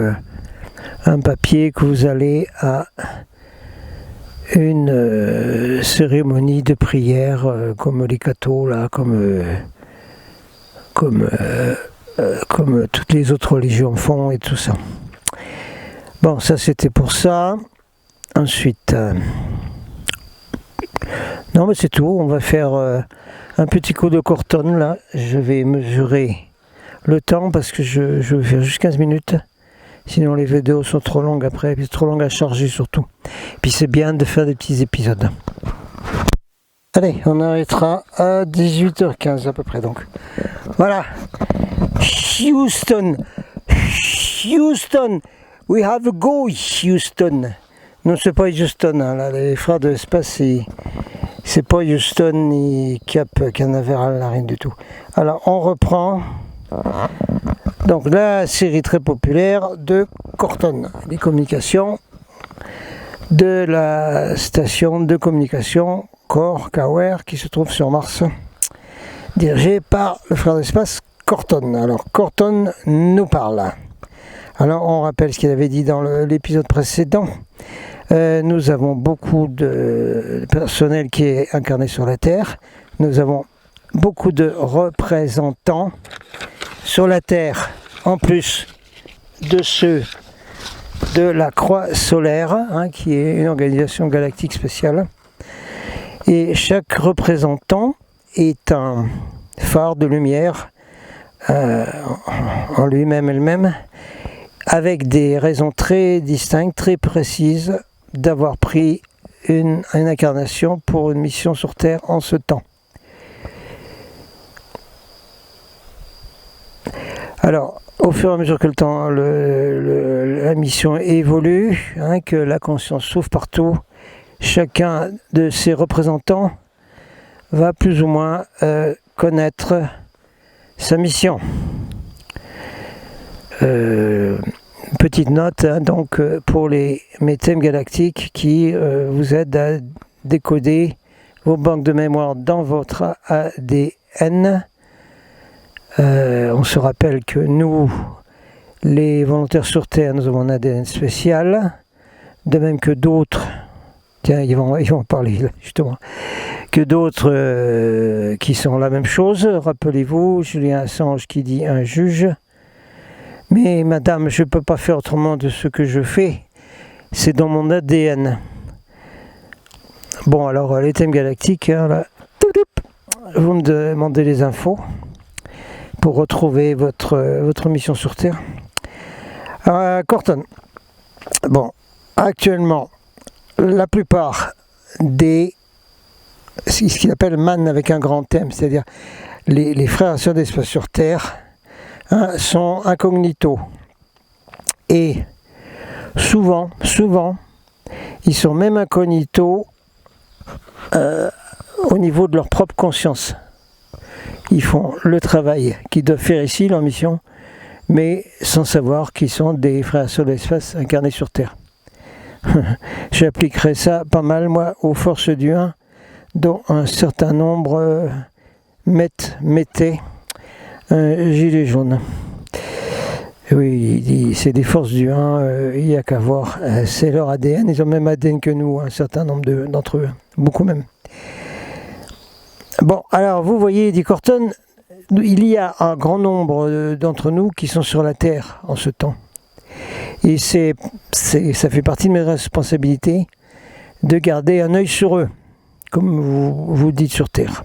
un papier que vous allez à une cérémonie de prière comme les cathos là, comme toutes les autres religions font et tout ça. Bon, ça c'était pour ça. Ensuite, non mais c'est tout, on va faire un petit coup de Corton là. Je vais mesurer le temps parce que je vais faire juste 15 minutes. Sinon les vidéos sont trop longues après, puis c'est trop long à charger surtout. Puis c'est bien de faire des petits épisodes. Allez, on arrêtera à 18h15 à peu près donc. Voilà. Houston, we have a go Houston. Non, c'est pas Houston, hein, là, les frères de l'espace, c'est pas Houston ni Cap Canaveral, rien du tout. Alors on reprend. Donc la série très populaire de Corton, les communications de la station de communication Kaware qui se trouve sur Mars, dirigée par le frère d'espace Corton. Alors Corton nous parle. Alors on rappelle ce qu'il avait dit dans l'épisode précédent. Nous avons beaucoup de personnel qui est incarné sur la Terre. Nous avons beaucoup de représentants sur la Terre, en plus de ceux de la Croix solaire, hein, qui est une organisation galactique spéciale. Et chaque représentant est un phare de lumière en lui-même, elle-même, avec des raisons très distinctes, très précises d'avoir pris une incarnation pour une mission sur Terre en ce temps. Alors, au fur et à mesure que le temps, la mission évolue, hein, que la conscience s'ouvre partout, chacun de ses représentants va plus ou moins connaître sa mission. Petite note donc pour mes thèmes galactiques qui vous aident à décoder vos banques de mémoire dans votre ADN. On se rappelle que nous, les volontaires sur Terre, nous avons un ADN spécial, de même que d'autres, tiens, ils vont parler là, justement, que d'autres qui sont la même chose. Rappelez-vous, Julien Assange qui dit un juge. Mais madame, je ne peux pas faire autrement de ce que je fais. C'est dans mon ADN. Bon, alors les thèmes galactiques, hein, là, vous me demandez les infos pour retrouver votre mission sur Terre. Corton. Bon, actuellement, la plupart des ce qu'il appelle man avec un grand M, c'est-à-dire les frères et sœurs d'espace sur Terre, sont incognito. Et souvent, ils sont même incognito au niveau de leur propre conscience. Ils font le travail qu'ils doivent faire ici, leur mission, mais sans savoir qu'ils sont des frères et sœurs de l'espace incarnés sur Terre. J'appliquerai ça pas mal, moi, aux forces du 1, dont un certain nombre mettaient un gilet jaune. Oui, c'est des forces du 1, il n'y a qu'à voir. C'est leur ADN, ils ont le même ADN que nous, un certain nombre d'entre eux, beaucoup même. Bon, alors vous voyez, dit Corton, il y a un grand nombre d'entre nous qui sont sur la Terre en ce temps. Et ça fait partie de mes responsabilités de garder un œil sur eux, comme vous dites sur Terre.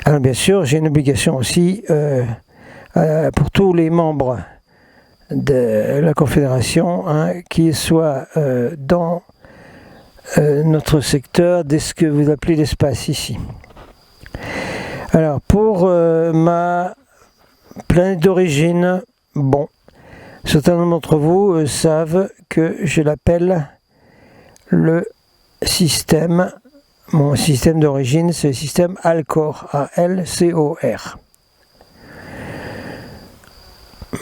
Alors bien sûr, j'ai une obligation aussi pour tous les membres de la Confédération, qui soient dans notre secteur de ce que vous appelez l'espace ici. Alors pour ma planète d'origine, bon, certains d'entre vous savent que je l'appelle le système. Mon système d'origine, c'est le système Alcor, A-L-C-O-R.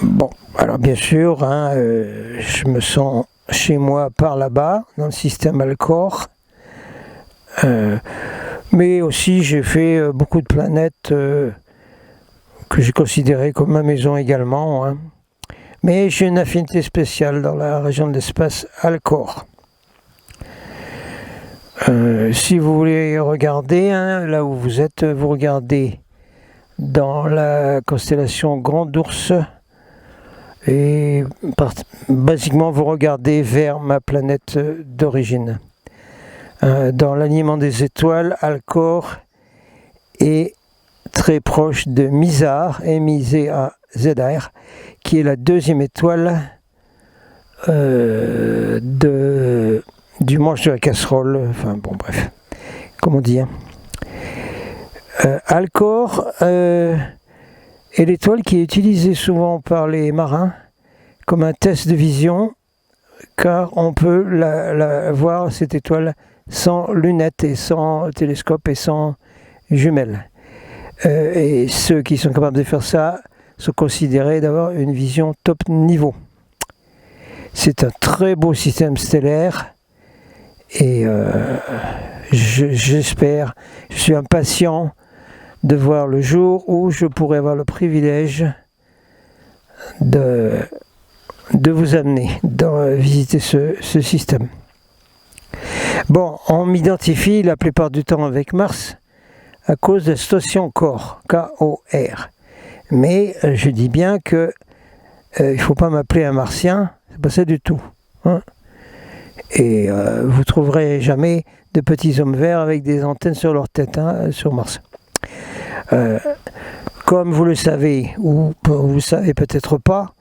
Bon, alors bien sûr, je me sens chez moi par là-bas, dans le système Alcor. Mais aussi, j'ai fait beaucoup de planètes que j'ai considérées comme ma maison également. Mais j'ai une affinité spéciale dans la région de l'espace Alcor. Si vous voulez regarder, là où vous êtes, vous regardez dans la constellation Grand Ours et basiquement vous regardez vers ma planète d'origine. Dans l'alignement des étoiles, Alcor est très proche de Mizar, M-I-Z-A-Z-A-R, qui est la deuxième étoile du manche de la casserole, enfin bon bref, comme on dit. Alcor est l'étoile qui est utilisée souvent par les marins comme un test de vision, car on peut la voir, cette étoile, sans lunettes et sans télescope et sans jumelles. Et ceux qui sont capables de faire ça sont considérés d'avoir une vision top niveau. C'est un très beau système stellaire. Et j'espère, je suis impatient de voir le jour où je pourrai avoir le privilège de vous amener visiter ce système. Bon, on m'identifie la plupart du temps avec Mars à cause de la station Core, K-O-R. Mais je dis bien que il ne faut pas m'appeler un martien, c'est pas ça du tout. Et vous trouverez jamais de petits hommes verts avec des antennes sur leur tête sur Mars. Comme vous le savez, ou vous le savez peut-être pas,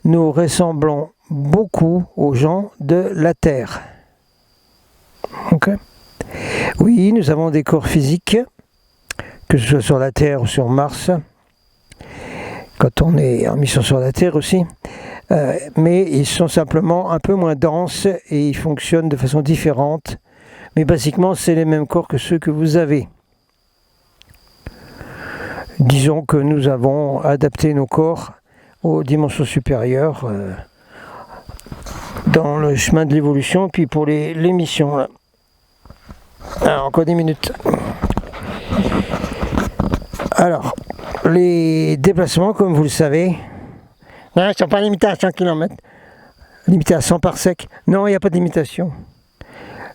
nous ressemblons beaucoup aux gens de la Terre. Okay. Oui, nous avons des corps physiques, que ce soit sur la Terre ou sur Mars, quand on est en mission sur la Terre aussi. Mais ils sont simplement un peu moins denses et ils fonctionnent de façon différente. Mais basiquement, c'est les mêmes corps que ceux que vous avez. disons que nous avons adapté nos corps aux dimensions supérieures dans le chemin de l'évolution, puis pour les missions. Là. Alors, encore 10 minutes. Alors, les déplacements, comme vous le savez, non, ils ne sont pas limités à 100 km, limités à 100 parsecs. Non, il n'y a pas de limitation.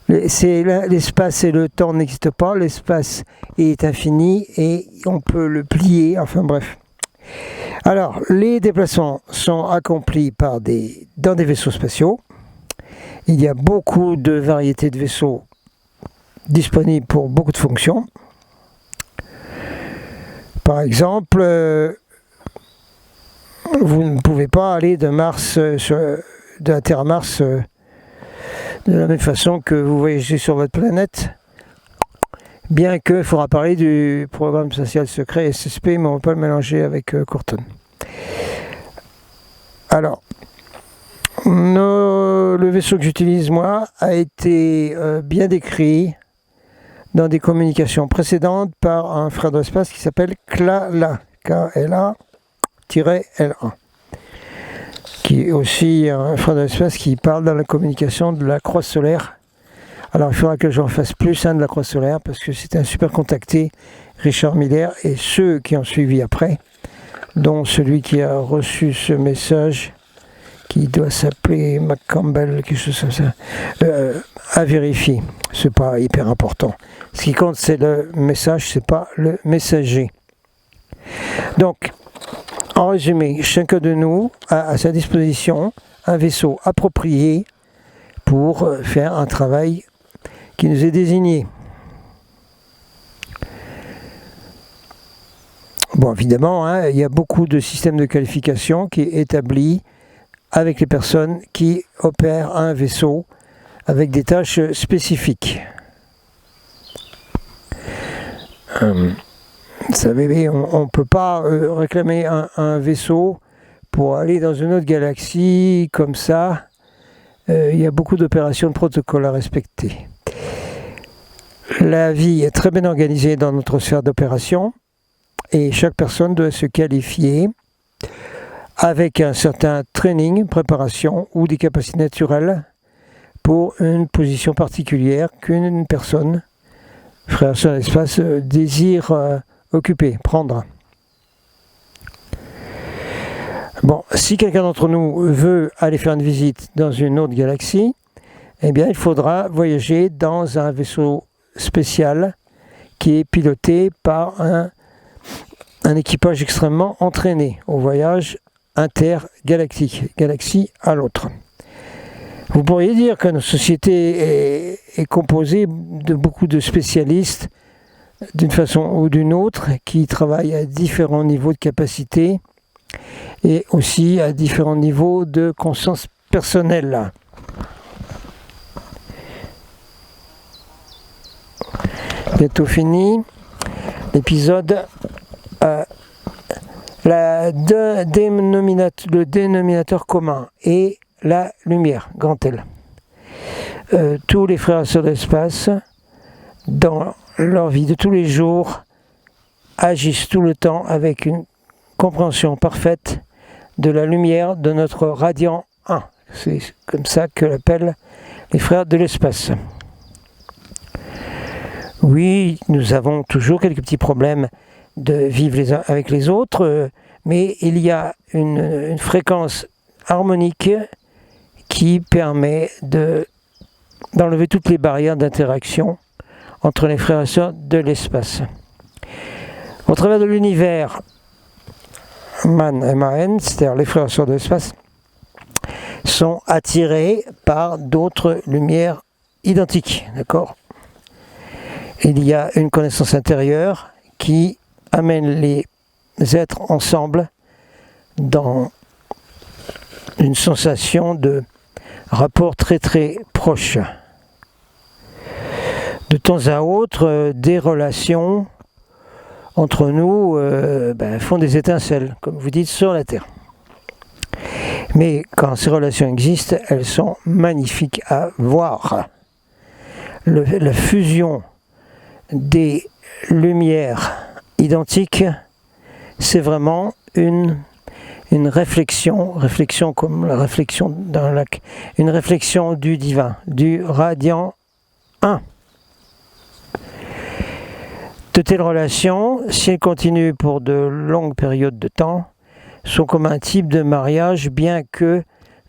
L'espace et le temps n'existent pas, l'espace est infini et on peut le plier, enfin bref. Alors, les déplacements sont accomplis dans des vaisseaux spatiaux. Il y a beaucoup de variétés de vaisseaux disponibles pour beaucoup de fonctions. Par exemple, vous ne pouvez pas aller de la Terre à Mars de la même façon que vous voyagez sur votre planète, bien qu'il faudra parler du programme spatial secret SSP, mais on ne va pas le mélanger avec Corton. Alors, le vaisseau que j'utilise moi a été bien décrit dans des communications précédentes par un frère de l'espace qui s'appelle KLA, K-L-A-L-A, qui est aussi un frère de l'espace qui parle dans la communication de la croix solaire. Alors il faudra que j'en fasse plus de la croix solaire parce que c'était un super contacté, Richard Miller, et ceux qui ont suivi après, dont celui qui a reçu ce message, qui doit s'appeler McCampbell, quelque chose comme ça, à vérifier. C'est pas hyper important. Ce qui compte, c'est le message, c'est pas le messager. Donc, en résumé, chacun de nous a à sa disposition un vaisseau approprié pour faire un travail qui nous est désigné. Bon, évidemment, il y a beaucoup de systèmes de qualification qui est établi avec les personnes qui opèrent un vaisseau avec des tâches spécifiques. Vous savez, on ne peut pas réclamer un vaisseau pour aller dans une autre galaxie comme ça. Il y a beaucoup d'opérations de protocole à respecter. La vie est très bien organisée dans notre sphère d'opération et chaque personne doit se qualifier avec un certain training, préparation ou des capacités naturelles pour une position particulière qu'une personne, frère sur l'espace, désire occuper, prendre. Bon, si quelqu'un d'entre nous veut aller faire une visite dans une autre galaxie, eh bien il faudra voyager dans un vaisseau spécial qui est piloté par un équipage extrêmement entraîné au voyage intergalactique, galaxie à l'autre. Vous pourriez dire que notre société est composée de beaucoup de spécialistes d'une façon ou d'une autre qui travaillent à différents niveaux de capacité et aussi à différents niveaux de conscience personnelle. Bientôt fini l'épisode. Le dénominateur commun est la lumière, grand L. Tous les frères et sœurs de l'espace, dans leur vie de tous les jours, agissent tout le temps avec une compréhension parfaite de la lumière de notre radiant 1. C'est comme ça que l'appellent les frères de l'espace. Oui, nous avons toujours quelques petits problèmes de vivre les uns avec les autres, mais il y a une fréquence harmonique qui permet d'enlever toutes les barrières d'interaction entre les frères et sœurs de l'espace. Au travers de l'univers, MAN, M-A-N, c'est-à-dire les frères et sœurs de l'espace, sont attirés par d'autres lumières identiques, d'accord ? Il y a une connaissance intérieure qui amène les êtres ensemble dans une sensation de rapport très très proche. De temps à autre, des relations entre nous font des étincelles, comme vous dites, sur la Terre. Mais quand ces relations existent, elles sont magnifiques à voir. La fusion des lumières identiques c'est vraiment une réflexion comme la réflexion d'un lac, une réflexion du divin, du radiant 1. De telles relations, si elles continuent pour de longues périodes de temps, sont comme un type de mariage, bien que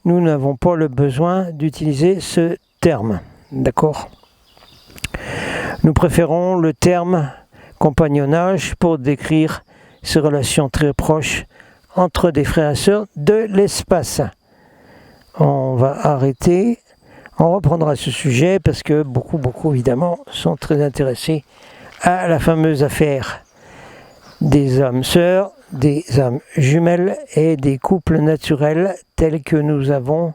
nous n'avons pas le besoin d'utiliser ce terme. D'accord ? Nous préférons le terme compagnonnage pour décrire ces relations très proches entre des frères et sœurs de l'espace. On va arrêter, on reprendra ce sujet parce que beaucoup évidemment sont très intéressés à la fameuse affaire des âmes sœurs, des âmes jumelles et des couples naturels tels que nous avons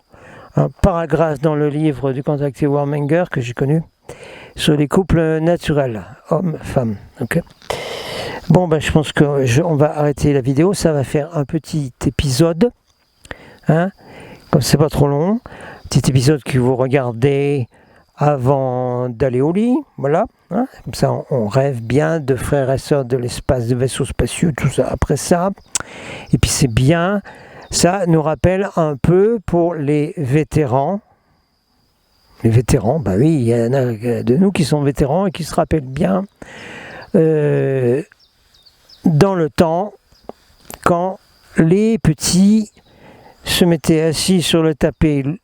un paragraphe dans le livre du contacté Warmenger que j'ai connu sur les couples naturels, hommes-femmes. Okay. Bon, ben, je pense qu'on va arrêter la vidéo, ça va faire un petit épisode, hein, comme c'est pas trop long, petit épisode que vous regardez avant d'aller au lit, voilà, hein, comme ça on rêve bien de frères et sœurs de l'espace, de vaisseaux spatiaux, tout ça, après ça, et puis c'est bien, ça nous rappelle un peu pour les vétérans, bah oui, il y en a de nous qui sont vétérans et qui se rappellent bien, dans le temps, quand les petits se mettaient assis sur le tapis,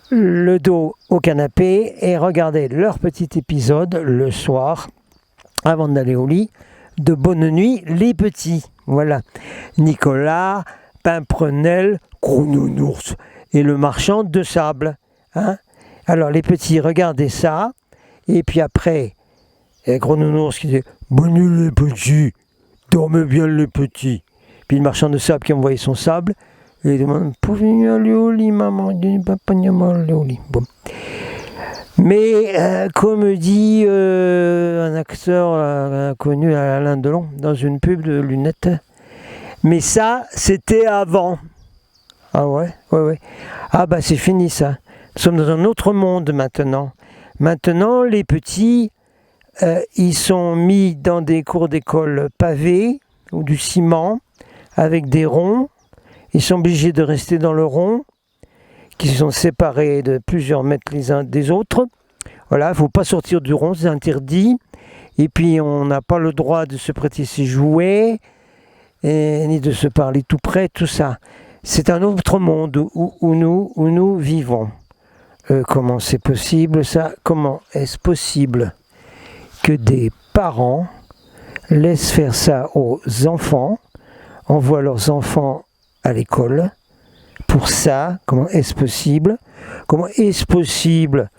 le dos au canapé et regardaient leur petit épisode le soir, avant d'aller au lit, de Bonne Nuit les petits. Voilà, Nicolas, Pimprenel, Gros Nounours et le marchand de sable. Hein, alors les petits regardaient ça, et puis après, Gros Nounours qui disait « Bonne nuit les petits, dormez bien les petits ». Puis le marchand de sable qui envoyait son sable, et il demande « Pouvez-vous aller au lit, maman ?» Il dit « Papa, aller au lit. » Bon. Mais comme dit un acteur connu, Alain Delon, dans une pub de lunettes, mais ça, c'était avant. Ah ouais. Ah bah c'est fini ça. Nous sommes dans un autre monde maintenant. Maintenant, les petits, ils sont mis dans des cours d'école pavés ou du ciment avec des ronds. Ils sont obligés de rester dans le rond, qui sont séparés de plusieurs mètres les uns des autres. Voilà, il ne faut pas sortir du rond, c'est interdit. Et puis on n'a pas le droit de se prêter ses jouets, ni de se parler tout près, tout ça. C'est un autre monde où nous vivons. Comment c'est possible ça? Comment est-ce possible que des parents laissent faire ça aux enfants, envoient leurs enfants à l'école pour ça? Comment est-ce possible? Comment est-ce possible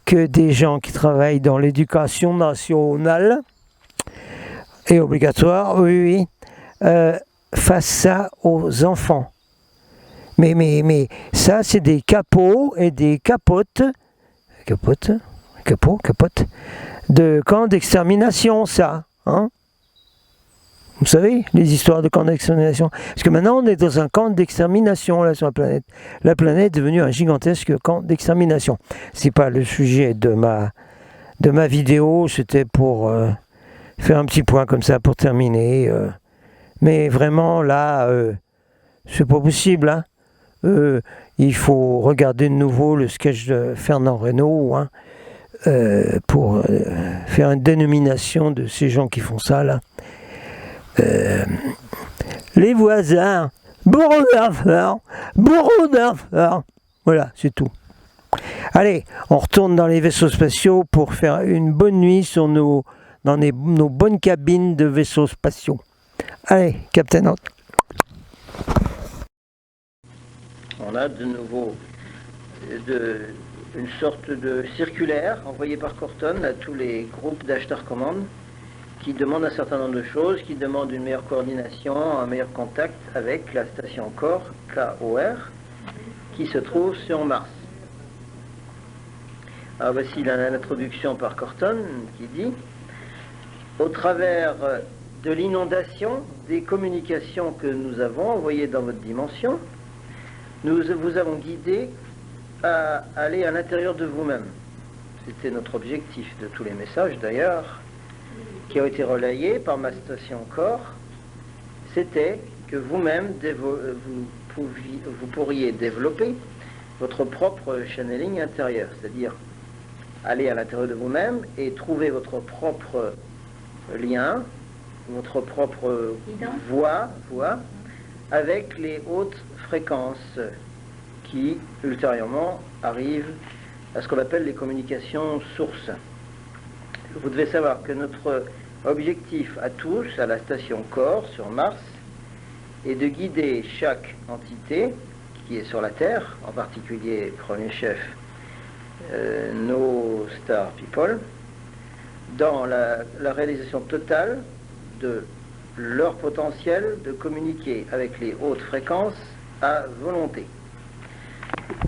que des gens qui travaillent dans l'éducation nationale et obligatoire, oui, fassent ça aux enfants? Mais ça, c'est des capots et des capotes de camps d'extermination, ça. Hein? Vous savez, les histoires de camps d'extermination. Parce que maintenant, on est dans un camp d'extermination là sur la planète. La planète est devenue un gigantesque camp d'extermination. C'est pas le sujet de ma vidéo, c'était pour faire un petit point comme ça pour terminer. Mais vraiment, là, c'est pas possible, hein. Il faut regarder de nouveau le sketch de Fernand Reynaud, hein, pour faire une dénomination de ces gens qui font ça là. Les voisins, bourreaux d'enfants. Voilà, c'est tout. Allez, on retourne dans les vaisseaux spatiaux pour faire une bonne nuit sur nos bonnes cabines de vaisseaux spatiaux. Allez, Captain Hot. On a de nouveau une sorte de circulaire envoyé par Corton à tous les groupes d'Ashtar Command qui demandent un certain nombre de choses, qui demandent une meilleure coordination, un meilleur contact avec la station KOR, qui se trouve sur Mars. Alors voici l'introduction par Corton qui dit « Au travers de l'inondation des communications que nous avons envoyées dans votre dimension, nous vous avons guidé à aller à l'intérieur de vous-même. » C'était notre objectif de tous les messages d'ailleurs. qui ont été relayés par ma station corps, c'était que vous-même, vous pourriez développer votre propre channeling intérieur, c'est-à-dire aller à l'intérieur de vous-même et trouver votre propre lien, votre propre voix avec les hautes fréquences qui, ultérieurement, arrivent à ce qu'on appelle les communications sources. Vous devez savoir que notre objectif à tous, à la station corps sur Mars, est de guider chaque entité qui est sur la Terre, en particulier, premier chef, nos Star People, dans la réalisation totale de leur potentiel de communiquer avec les hautes fréquences à volonté.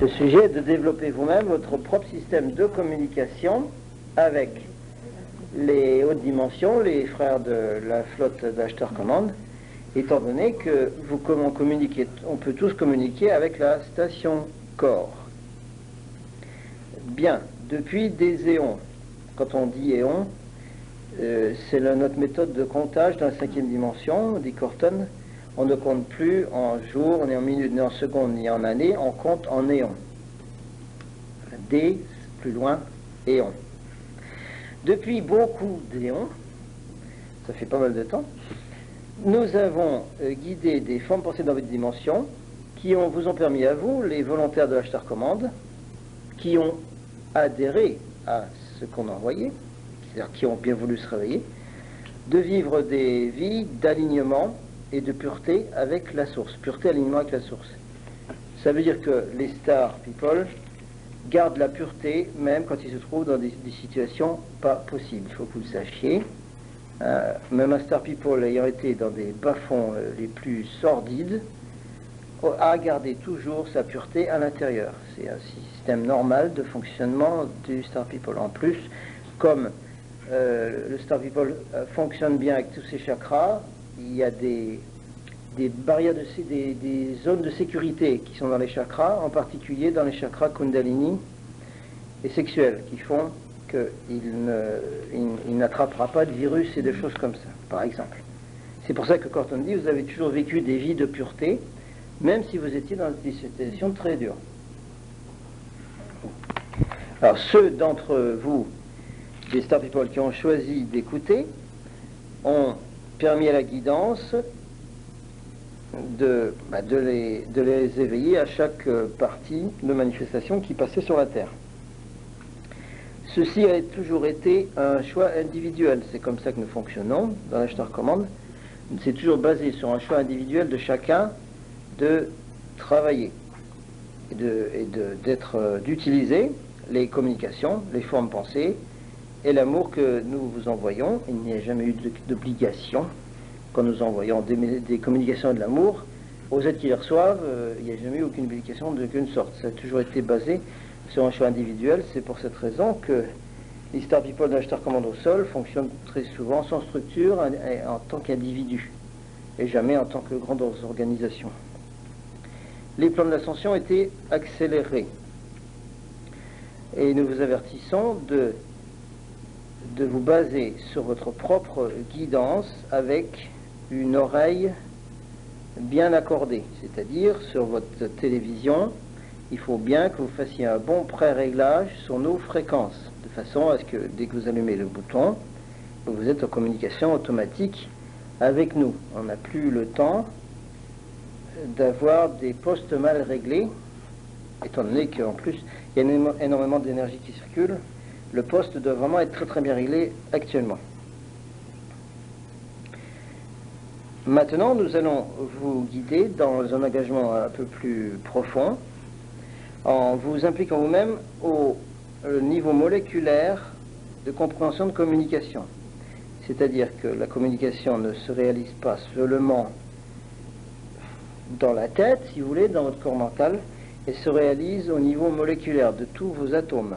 Le sujet est de développer vous-même votre propre système de communication avec les hautes dimensions, les frères de la flotte d'Ashtar Command, étant donné que on peut tous communiquer avec la station corps. Bien, depuis des éons, quand on dit éons, c'est notre méthode de comptage dans la 5e dimension, dit Corton. On ne compte plus en jours, ni en minutes, ni en secondes, ni en années, on compte en éons. D, plus loin, éons. Depuis beaucoup d'éons, ça fait pas mal de temps, nous avons guidé des formes pensées dans votre dimension qui vous ont permis à vous, les volontaires de l'Ashtar Command, qui ont adhéré à ce qu'on a envoyé, c'est-à-dire qui ont bien voulu se réveiller, de vivre des vies d'alignement et de pureté avec la source. Pureté, alignement avec la source. Ça veut dire que les Star People gardent la pureté même quand ils se trouvent dans des situations pas possibles. Il faut que vous le sachiez. Même un Star People ayant été dans des bas-fonds les plus sordides, a gardé toujours sa pureté à l'intérieur. C'est un système normal de fonctionnement du Star People. En plus, comme le Star People fonctionne bien avec tous ses chakras, il y a des barrières, des zones de sécurité qui sont dans les chakras, en particulier dans les chakras Kundalini et sexuels, qui font qu'il n'attrapera pas de virus et de choses comme ça, par exemple. C'est pour ça que Corton dit, vous avez toujours vécu des vies de pureté, même si vous étiez dans des situations très dures. Alors, ceux d'entre vous, des Star People qui ont choisi d'écouter, ont permis à la guidance de les éveiller à chaque partie de manifestation qui passait sur la Terre. Ceci a toujours été un choix individuel. C'est comme ça que nous fonctionnons dans l'Ashtar Command. C'est toujours basé sur un choix individuel de chacun de travailler et d'utiliser les communications, les formes pensées et l'amour que nous vous envoyons. Il n'y a jamais eu d'obligation quand nous envoyons des communications de l'amour aux êtres qui les reçoivent. Il n'y a jamais eu aucune obligation d'aucune sorte. Ça a toujours été basé sur un choix individuel. C'est pour cette raison que les Star People de l'Ashtar Command au sol fonctionnent très souvent sans structure en tant qu'individu et jamais en tant que grande organisation. Les plans de l'ascension étaient accélérés et nous vous avertissons de vous baser sur votre propre guidance avec une oreille bien accordée, c'est-à-dire sur votre télévision. Il faut bien que vous fassiez un bon pré-réglage sur nos fréquences, de façon à ce que dès que vous allumez le bouton, vous êtes en communication automatique avec nous. On n'a plus le temps d'avoir des postes mal réglés, étant donné qu'en plus il y a énormément d'énergie qui circule. Le poste doit vraiment être très très bien réglé actuellement. Maintenant, nous allons vous guider dans un engagement un peu plus profond, en vous impliquant vous-même au niveau moléculaire de compréhension de communication. C'est-à-dire que la communication ne se réalise pas seulement dans la tête, si vous voulez, dans votre corps mental, elle se réalise au niveau moléculaire de tous vos atomes.